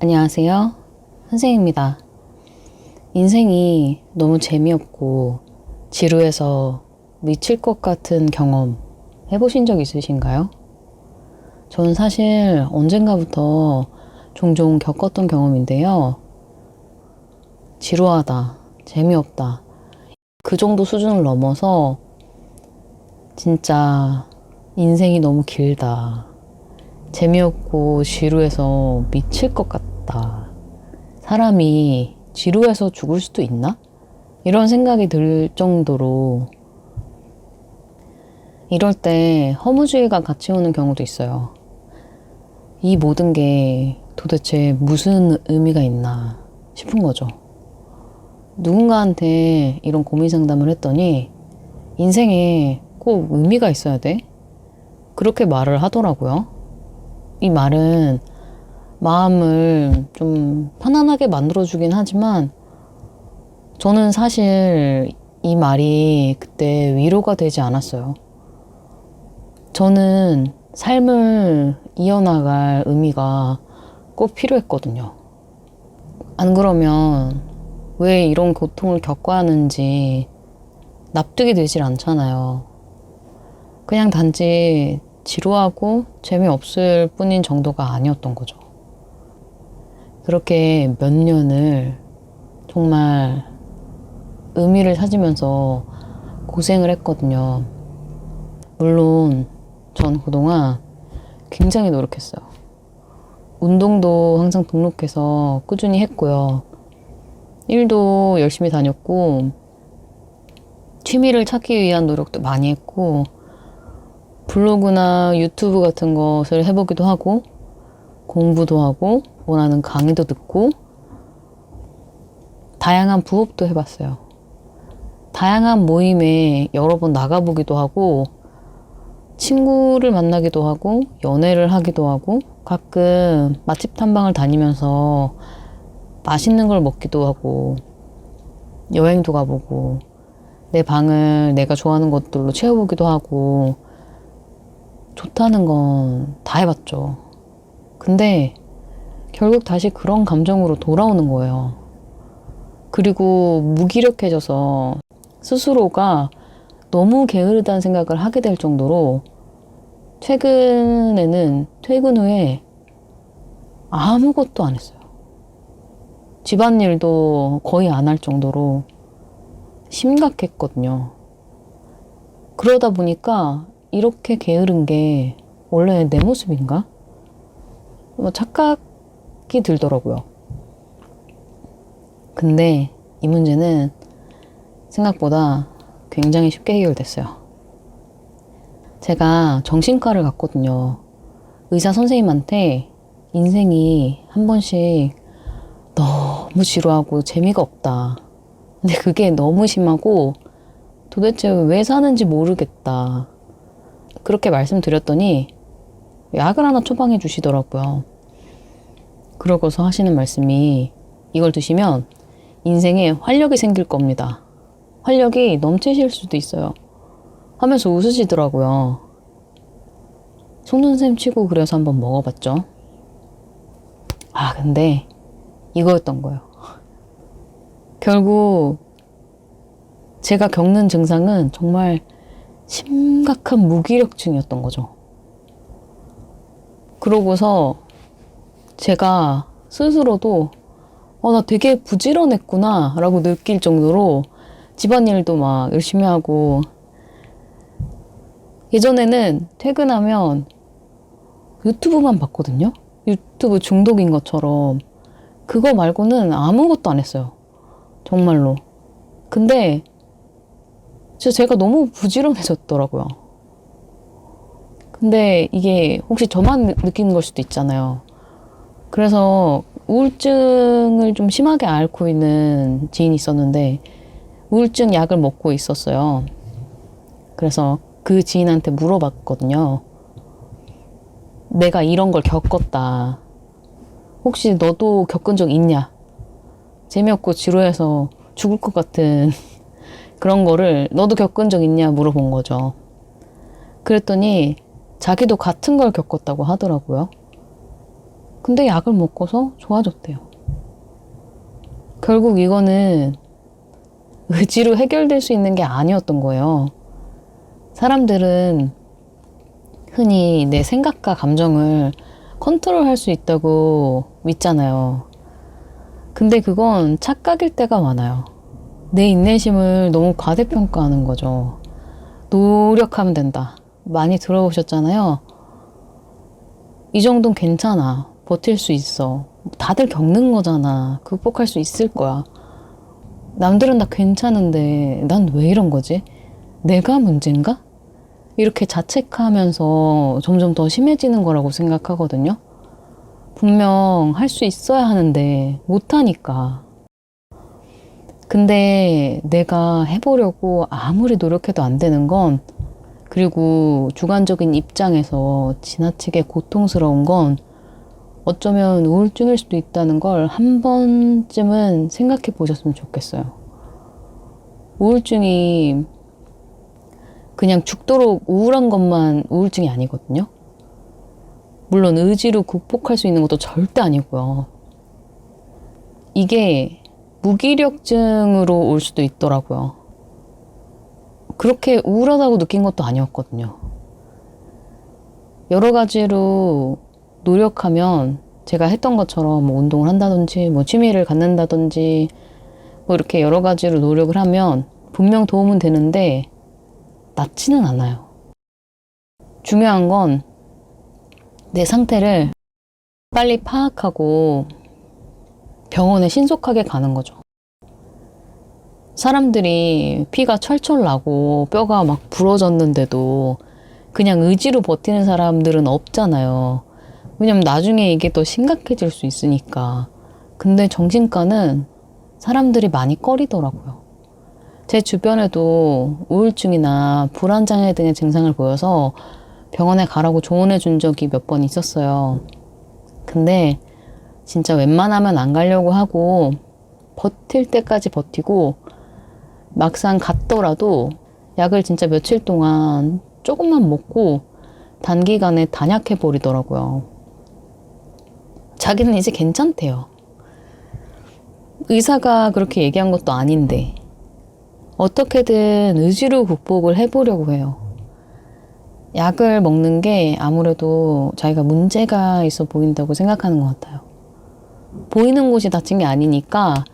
안녕하세요. 선생입니다. 인생이 너무 재미없고 지루해서 미칠 것 같은 경험 해보신 적 있으신가요? 저는 사실 언젠가부터 종종 겪었던 경험인데요. 지루하다, 재미없다. 그 정도 수준을 넘어서 진짜 인생이 너무 길다. 재미없고 지루해서 미칠 것 같다. 사람이 지루해서 죽을 수도 있나? 이런 생각이 들 정도로 이럴 때 허무주의가 같이 오는 경우도 있어요. 이 모든 게 도대체 무슨 의미가 있나 싶은 거죠. 누군가한테 이런 고민 상담을 했더니 인생에 꼭 의미가 있어야 돼? 그렇게 말을 하더라고요. 이 말은 마음을 좀 편안하게 만들어주긴 하지만 저는 사실 이 말이 그때 위로가 되지 않았어요. 저는 삶을 이어나갈 의미가 꼭 필요했거든요. 안 그러면 왜 이런 고통을 겪어야 하는지 납득이 되질 않잖아요. 그냥 단지 지루하고 재미없을 뿐인 정도가 아니었던 거죠. 그렇게 몇 년을 정말 의미를 찾으면서 고생을 했거든요. 물론 전 그동안 굉장히 노력했어요. 운동도 항상 등록해서 꾸준히 했고요. 일도 열심히 다녔고 취미를 찾기 위한 노력도 많이 했고 블로그나 유튜브 같은 것을 해보기도 하고 공부도 하고 원하는 강의도 듣고 다양한 부업도 해봤어요. 다양한 모임에 여러 번 나가보기도 하고 친구를 만나기도 하고 연애를 하기도 하고 가끔 맛집 탐방을 다니면서 맛있는 걸 먹기도 하고 여행도 가보고 내 방을 내가 좋아하는 것들로 채워보기도 하고 좋다는 건 다 해봤죠. 근데 결국 다시 그런 감정으로 돌아오는 거예요. 그리고 무기력해져서 스스로가 너무 게으르다는 생각을 하게 될 정도로 최근에는 퇴근 후에 아무것도 안 했어요. 집안일도 거의 안 할 정도로 심각했거든요. 그러다 보니까 이렇게 게으른 게 원래 내 모습인가? 착각이 들더라고요. 근데 이 문제는 생각보다 굉장히 쉽게 해결됐어요. 제가 정신과를 갔거든요. 의사 선생님한테 인생이 한 번씩 너무 지루하고 재미가 없다. 근데 그게 너무 심하고 도대체 왜 사는지 모르겠다. 그렇게 말씀드렸더니 약을 하나 처방해 주시더라고요. 그러고서 하시는 말씀이 이걸 드시면 인생에 활력이 생길 겁니다. 활력이 넘치실 수도 있어요. 하면서 웃으시더라고요. 속눈썹 치고 그래서 한번 먹어봤죠. 근데 이거였던 거예요. 결국 제가 겪는 증상은 정말 심각한 무기력증이었던 거죠. 그러고서 제가 스스로도 나 되게 부지런했구나 라고 느낄 정도로 집안일도 막 열심히 하고 예전에는 퇴근하면 유튜브만 봤거든요. 유튜브 중독인 것처럼 그거 말고는 아무것도 안 했어요. 정말로. 근데 진짜 제가 너무 부지런해졌더라고요. 근데 이게 혹시 저만 느끼는 걸 수도 있잖아요. 그래서 우울증을 좀 심하게 앓고 있는 지인이 있었는데 우울증 약을 먹고 있었어요. 그래서 그 지인한테 물어봤거든요. 내가 이런 걸 겪었다. 혹시 너도 겪은 적 있냐? 재미없고 지루해서 죽을 것 같은 그런 거를 너도 겪은 적 있냐 물어본 거죠. 그랬더니 자기도 같은 걸 겪었다고 하더라고요. 근데 약을 먹고서 좋아졌대요. 결국 이거는 의지로 해결될 수 있는 게 아니었던 거예요. 사람들은 흔히 내 생각과 감정을 컨트롤할 수 있다고 믿잖아요. 근데 그건 착각일 때가 많아요. 내 인내심을 너무 과대평가하는 거죠. 노력하면 된다. 많이 들어보셨잖아요. 이 정도는 괜찮아. 버틸 수 있어. 다들 겪는 거잖아. 극복할 수 있을 거야. 남들은 다 괜찮은데 난 왜 이런 거지? 내가 문제인가? 이렇게 자책하면서 점점 더 심해지는 거라고 생각하거든요. 분명 할 수 있어야 하는데 못하니까. 근데 내가 해보려고 아무리 노력해도 안 되는 건, 그리고 주관적인 입장에서 지나치게 고통스러운 건 어쩌면 우울증일 수도 있다는 걸 한 번쯤은 생각해 보셨으면 좋겠어요. 우울증이 그냥 죽도록 우울한 것만 우울증이 아니거든요. 물론 의지로 극복할 수 있는 것도 절대 아니고요. 이게 무기력증으로 올 수도 있더라고요. 그렇게 우울하다고 느낀 것도 아니었거든요. 여러 가지로 노력하면 제가 했던 것처럼 뭐 운동을 한다든지 뭐 취미를 갖는다든지 뭐 이렇게 여러 가지로 노력을 하면 분명 도움은 되는데 낫지는 않아요. 중요한 건 내 상태를 빨리 파악하고 병원에 신속하게 가는 거죠. 사람들이 피가 철철 나고 뼈가 막 부러졌는데도 그냥 의지로 버티는 사람들은 없잖아요. 왜냐면 나중에 이게 더 심각해질 수 있으니까. 근데 정신과는 사람들이 많이 꺼리더라고요. 제 주변에도 우울증이나 불안장애 등의 증상을 보여서 병원에 가라고 조언해 준 적이 몇 번 있었어요. 근데 진짜 웬만하면 안 가려고 하고 버틸 때까지 버티고 막상 갔더라도 약을 진짜 며칠 동안 조금만 먹고 단기간에 단약해 버리더라고요. 자기는 이제 괜찮대요. 의사가 그렇게 얘기한 것도 아닌데 어떻게든 의지로 극복을 해보려고 해요. 약을 먹는 게 아무래도 자기가 문제가 있어 보인다고 생각하는 것 같아요. 보이는 곳이 다친 게 아니니까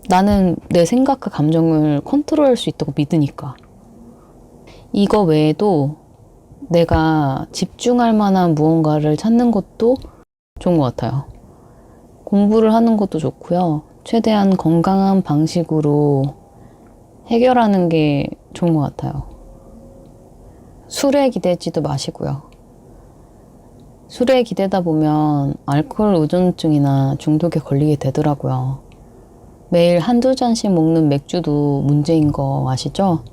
나는 내 생각과 감정을 컨트롤할 수 있다고 믿으니까. 이거 외에도 내가 집중할 만한 무언가를 찾는 것도 좋은 것 같아요. 공부를 하는 것도 좋고요. 최대한 건강한 방식으로 해결하는 게 좋은 것 같아요. 술에 기대지도 마시고요. 술에 기대다 보면 알코올 의존증이나 중독에 걸리게 되더라고요. 매일 한두 잔씩 먹는 맥주도 문제인 거 아시죠?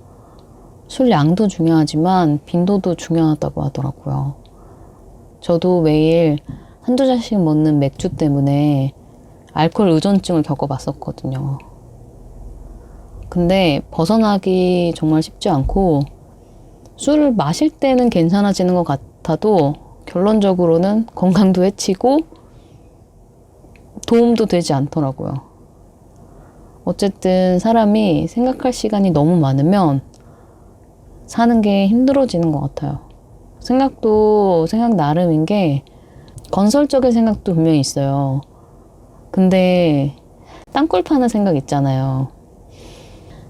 술 양도 중요하지만 빈도도 중요하다고 하더라고요. 저도 매일 한두 잔씩 먹는 맥주 때문에 알코올 의존증을 겪어봤었거든요. 근데 벗어나기 정말 쉽지 않고 술을 마실 때는 괜찮아지는 것 같아도 결론적으로는 건강도 해치고 도움도 되지 않더라고요. 어쨌든 사람이 생각할 시간이 너무 많으면 사는 게 힘들어지는 것 같아요. 생각도 생각 나름인 게 건설적인 생각도 분명히 있어요. 근데 땅굴 파는 생각 있잖아요.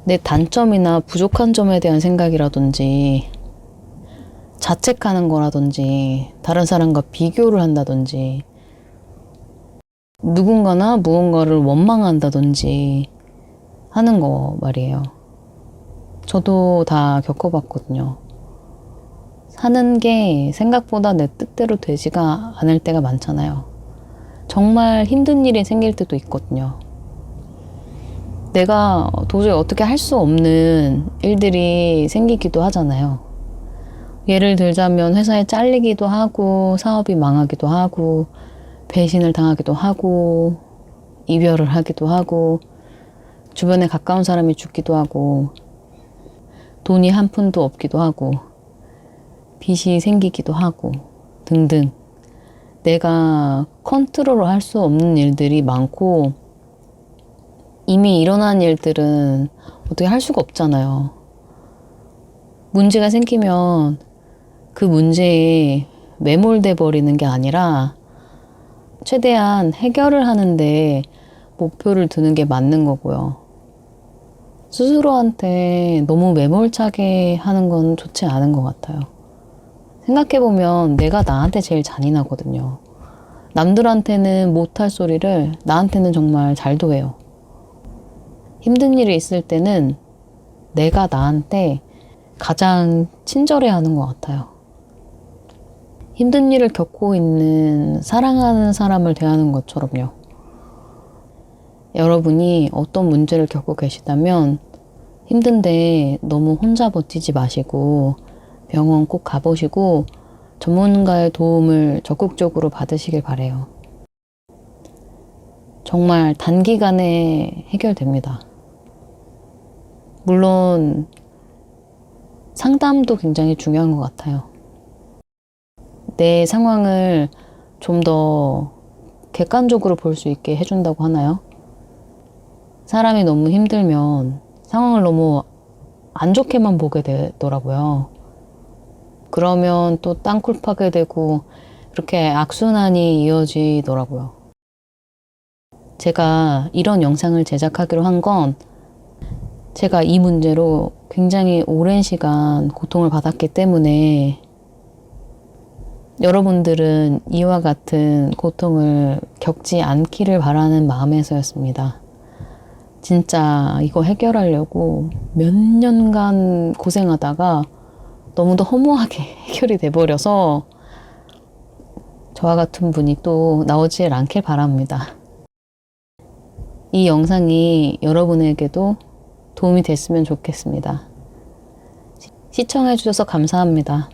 내 단점이나 부족한 점에 대한 생각이라든지 자책하는 거라든지 다른 사람과 비교를 한다든지 누군가나 무언가를 원망한다든지 하는 거 말이에요. 저도 다 겪어봤거든요. 사는 게 생각보다 내 뜻대로 되지가 않을 때가 많잖아요. 정말 힘든 일이 생길 때도 있거든요. 내가 도저히 어떻게 할 수 없는 일들이 생기기도 하잖아요. 예를 들자면 회사에 잘리기도 하고 사업이 망하기도 하고 배신을 당하기도 하고 이별을 하기도 하고 주변에 가까운 사람이 죽기도 하고 돈이 한 푼도 없기도 하고 빚이 생기기도 하고 등등 내가 컨트롤을 할 수 없는 일들이 많고 이미 일어난 일들은 어떻게 할 수가 없잖아요. 문제가 생기면 그 문제에 매몰돼 버리는 게 아니라 최대한 해결을 하는데 목표를 두는 게 맞는 거고요. 스스로한테 너무 매몰차게 하는 건 좋지 않은 것 같아요. 생각해보면 내가 나한테 제일 잔인하거든요. 남들한테는 못할 소리를 나한테는 정말 잘도 해요. 힘든 일이 있을 때는 내가 나한테 가장 친절해 하는 것 같아요. 힘든 일을 겪고 있는 사랑하는 사람을 대하는 것처럼요. 여러분이 어떤 문제를 겪고 계시다면 힘든데 너무 혼자 버티지 마시고 병원 꼭 가보시고 전문가의 도움을 적극적으로 받으시길 바래요. 정말 단기간에 해결됩니다. 물론 상담도 굉장히 중요한 것 같아요. 내 상황을 좀 더 객관적으로 볼 수 있게 해준다고 하나요? 사람이 너무 힘들면 상황을 너무 안 좋게만 보게 되더라고요. 그러면 또 땅굴 파게 되고 이렇게 악순환이 이어지더라고요. 제가 이런 영상을 제작하기로 한 건 제가 이 문제로 굉장히 오랜 시간 고통을 받았기 때문에 여러분들은 이와 같은 고통을 겪지 않기를 바라는 마음에서였습니다. 진짜 이거 해결하려고 몇 년간 고생하다가 너무도 허무하게 해결이 돼버려서 저와 같은 분이 또 나오질 않길 바랍니다. 이 영상이 여러분에게도 도움이 됐으면 좋겠습니다. 시청해주셔서 감사합니다.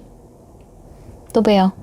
또 봬요.